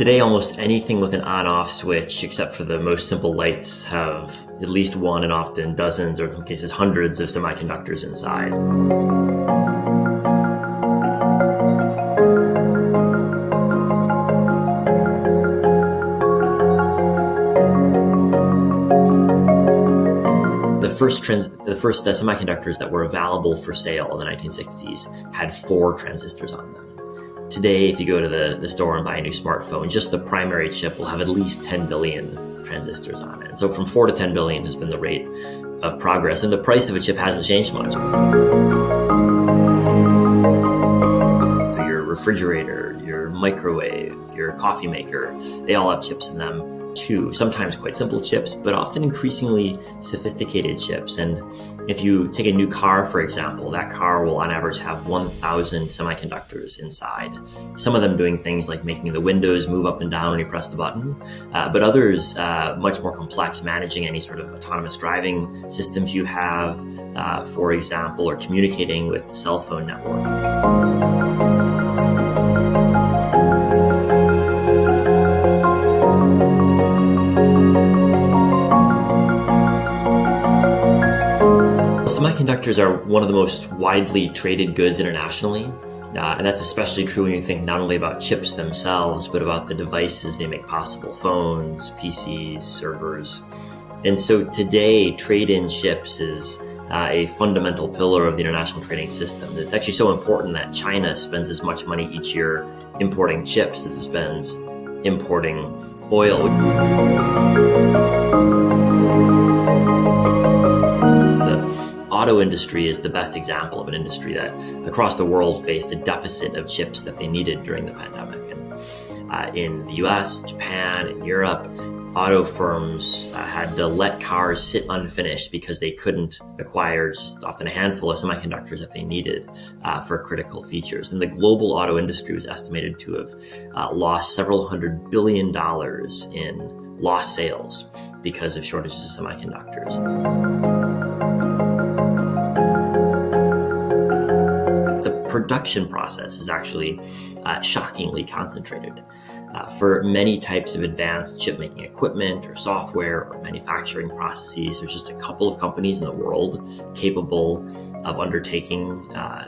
Today, almost anything with an on-off switch, except for the most simple lights, have at least one and often dozens, or in some cases hundreds of semiconductors inside. The first semiconductors that were available for sale in the 1960s had 4 transistors on them. Today, if you go to the store and buy a new smartphone, just the primary chip will have at least 10 billion transistors on it. And so from 4 to 10 billion has been the rate of progress, and the price of a chip hasn't changed much. So your refrigerator, your microwave, your coffee maker, they all have chips in them too. Sometimes quite simple chips, but often increasingly sophisticated chips. And if you take a new car, for example, that car will on average have 1,000 semiconductors inside. Some of them doing things like making the windows move up and down when you press the button, but others much more complex, managing any sort of autonomous driving systems you have, for example, or communicating with the cell phone network. Semiconductors are one of the most widely traded goods internationally, and that's especially true when you think not only about chips themselves, but about the devices they make possible: phones, PCs, servers. And so today, trade-in chips is a fundamental pillar of the international trading system. It's actually so important that China spends as much money each year importing chips as it spends importing oil. Auto industry is the best example of an industry that across the world faced a deficit of chips that they needed during the pandemic. And in the US, Japan, and Europe, auto firms had to let cars sit unfinished because they couldn't acquire just often a handful of semiconductors that they needed for critical features. And the global auto industry was estimated to have lost several $100 billion in lost sales because of shortages of semiconductors. Production process is actually shockingly concentrated. For many types of advanced chip-making equipment or software or manufacturing processes, there's just a couple of companies in the world capable of undertaking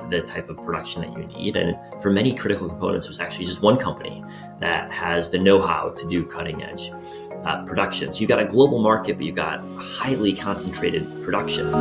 the type of production that you need. And for many critical components, there's actually just one company that has the know-how to do cutting-edge production. So you've got a global market, but you've got highly concentrated production.